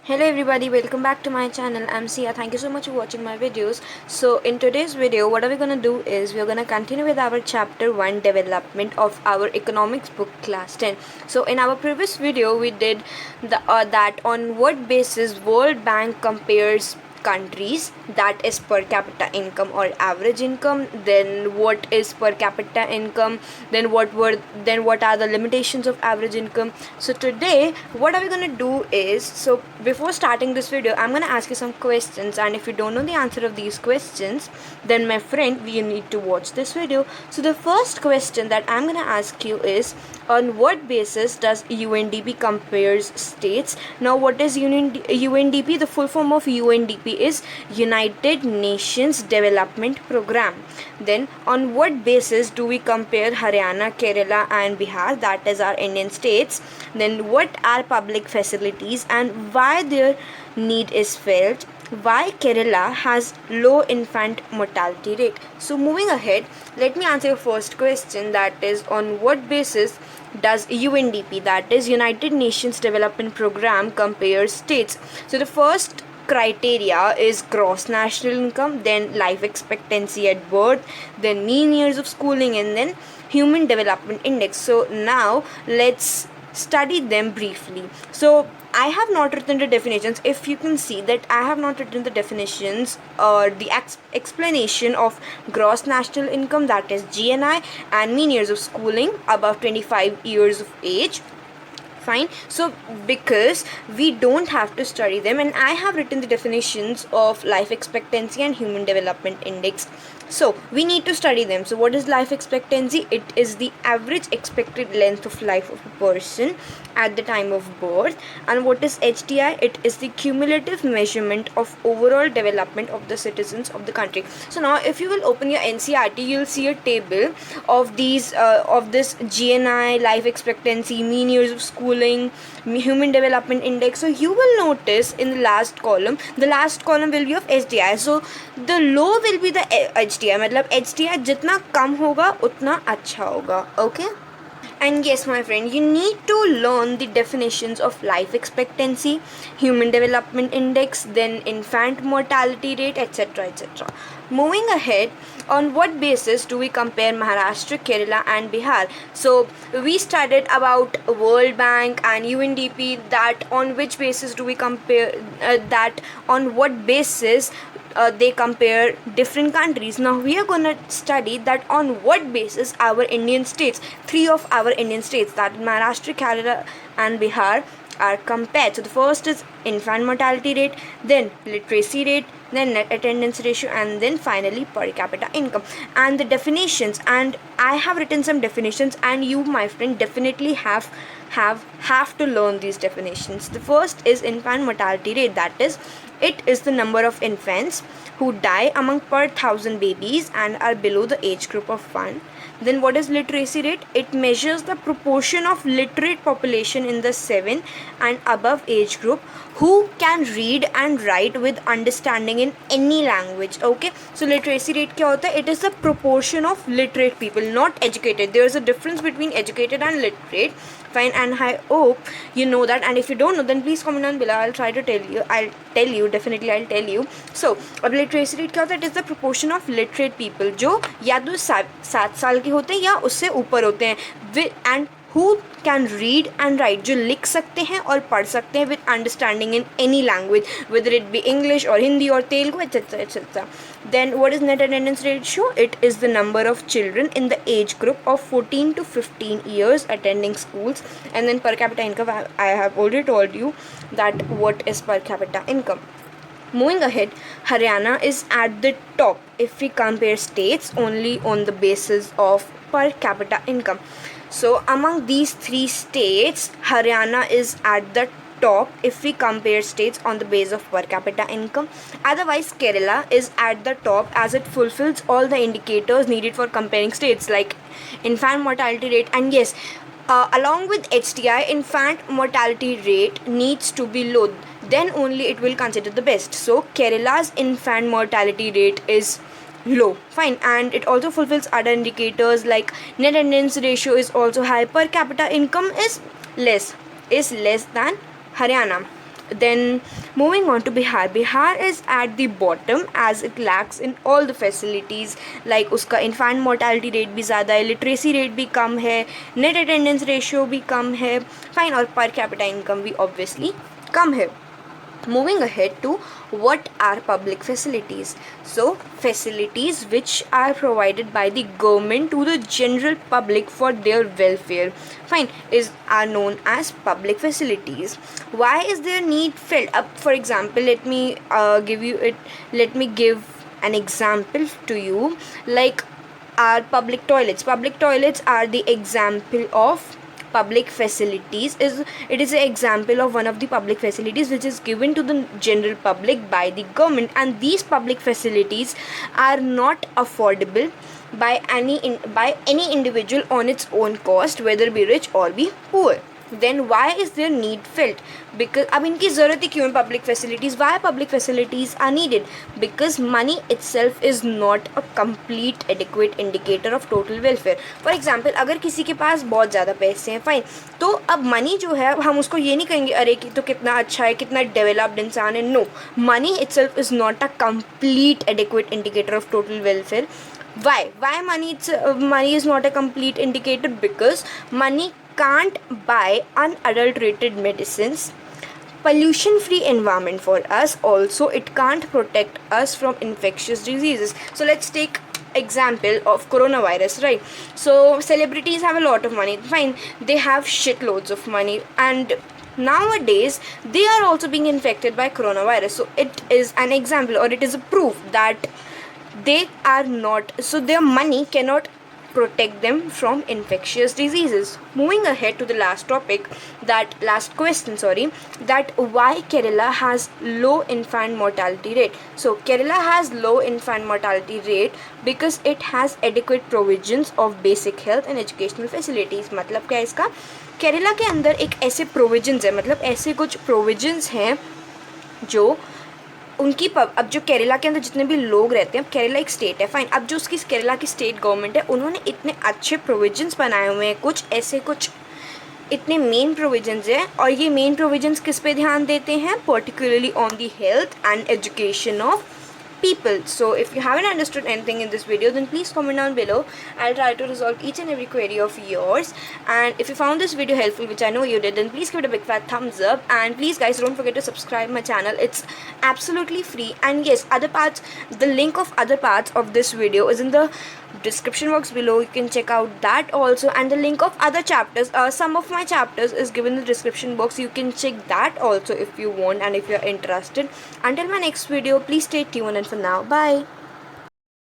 Hello everybody, welcome back to my channel. I'm Sia. Thank you so much for watching my videos. So in today's video, what are we gonna do is we're gonna continue with our chapter 1 development of our economics book class 10. So in our previous video, we did that on what basis World Bank compares countries, that is per capita income or average income, then what is per capita income, then what are the limitations of average income. So today what are we going to do is, so before starting this video I'm going to ask you some questions, and if you don't know the answer of these questions, then my friend, you need to watch this video. So the first question that I'm going to ask you is, on what basis does UNDP compares states? Now what is UNDP? The full form of UNDP is United Nations Development Program. Then on what basis do we compare Haryana, Kerala and Bihar, that is our Indian states? Then what are public facilities and why their need is felt? Why Kerala has low infant mortality rate? So moving ahead, let me answer your first question, that is, on what basis does UNDP, that is United Nations Development Program, compare states? So the first criteria is gross national income, then life expectancy at birth, then mean years of schooling, and then human development index. So now let's study them briefly. So I have not written the definitions. If you can see that I have not written the definitions or the explanation of gross national income, that is GNI, and mean years of schooling above 25 years of age. Fine. So because we don't have to study them, and I have written the definitions of life expectancy and human development index, so we need to study them. So what is life expectancy? It is the average expected length of life of a person at the time of birth. And what is HDI? It is the cumulative measurement of overall development of the citizens of the country. So now if you will open your NCERT, you'll see a table of these of this GNI, life expectancy, mean years of schooling, human development index. So you will notice in the last column will be of HDI. So the low will be the HDI, मतलब HDI जितना कम होगा उतना अच्छा होगा. Okay. And yes, my friend, you need to learn the definitions of life expectancy, human development index, then infant mortality rate, etc. etc. Moving ahead, on what basis do we compare Maharashtra, Kerala and Bihar? So we studied about World Bank and UNDP, that on which basis do we compare, that on what basis they compare different countries. Now we are gonna study that on what basis our Indian states, three of our Indian states, that Maharashtra, Kerala and Bihar, are compared. So the first is infant mortality rate, then literacy rate, then net attendance ratio, and then finally per capita income. And the definitions, and I have written some definitions, and you, my friend, definitely have to learn these definitions. The first is infant mortality rate, that is, it is the number of infants who die among per thousand babies and are below the age group of 1. Then what is literacy rate? It measures the proportion of literate population in the 7 and above age group who can read and write with understanding in any language. Okay, so literacy rate क्या होता है? It is the proportion of literate people, not educated. There is a difference between educated and literate. Fine, and I hope you know that, and if you don't know then please comment down below. I'll try to tell you, definitely I'll tell you. So अब literacy rate क्या होता है? It is the proportion of literate people जो या तो 7 साल के होते हैं या उससे ऊपर होते हैं, and who can read and write, जो लिख सकते हैं और पढ़ सकते हैं with understanding in any language, whether it be English or Hindi or Telugu, etc. etc. Then what is net attendance ratio? It is the number of children in the age group of 14 to 15 years attending schools. And then per capita income, I have already told you that what is per capita income. Moving ahead, Haryana is at the top if we compare states only on the basis of per capita income. So among these three states, Haryana is at the top if we compare states on the base of per capita income. Otherwise, Kerala is at the top as it fulfills all the indicators needed for comparing states, like infant mortality rate. And yes, along with HDI, infant mortality rate needs to be low, then only it will consider the best. So Kerala's infant mortality rate is low. Fine, and it also fulfills other indicators like net attendance ratio is also high. Per capita income is less than Haryana. Then moving on to Bihar. Bihar is at the bottom as it lacks in all the facilities, like उसका infant mortality rate भी ज़्यादा है, literacy rate भी कम है, net attendance ratio भी कम है, fine, और per capita income भी obviously कम है. Moving ahead to what are public facilities. So facilities which are provided by the government to the general public for their welfare, fine, are known as public facilities. Why is their need felt? For example, let me give an example to you, like our public toilets are the example of public facilities. It is an example of one of the public facilities which is given to the general public by the government, and these public facilities are not affordable by any individual on its own cost, whether be rich or be poor. Then why is their need felt? Because अब इनकी ज़रूरत ही क्यों है public facilities? Why public facilities are needed? Because money itself is not a complete adequate indicator of total welfare. For example, अगर किसी के पास बहुत ज़्यादा पैसे हैं, फाइन, तो अब मनी जो है हम उसको ये नहीं कहेंगे अरे कि तो कितना अच्छा है, कितना डेवलप्ड इंसान है. No, money itself is not a complete adequate indicator of total welfare. Why money is not a complete indicator? Because money can't buy unadulterated medicines, pollution free environment for us, also it can't protect us from infectious diseases. So let's take example of coronavirus, right? So celebrities have a lot of money, fine, they have shitloads of money, and nowadays they are also being infected by coronavirus. So it is an example, or it is a proof that they are not, so their money cannot protect them from infectious diseases. Moving ahead to the last topic, last question, that why Kerala has low infant mortality rate. So Kerala has low infant mortality rate because it has adequate provisions of basic health and educational facilities. मतलब क्या है इसका? केरला के अंदर एक ऐसे provisions है, मतलब ऐसे कुछ प्रोविजंस हैं जो उनकी अब जो केरला के अंदर जितने भी लोग रहते हैं, अब केरला एक स्टेट है, फाइन, अब जो उसकी केरला की स्टेट गवर्नमेंट है, उन्होंने इतने अच्छे प्रोविजंस बनाए हुए हैं, कुछ इतने मेन प्रोविजंस हैं, और ये मेन प्रोविजंस किस पे ध्यान देते हैं? Particularly on the health and education of people. So if you haven't understood anything in this video, then please comment down below. I'll try to resolve each and every query of yours. And if you found this video helpful, which I know you did, then please give it a big fat thumbs up. And please guys, don't forget to subscribe my channel. It's absolutely free. And yes, the link of other parts of this video is in the description box below. You can check out that also, and the link of other chapters, some of my chapters is given in the description box. You can check that also if you want and if you're interested. Until my next video, please stay tuned, and for now, bye.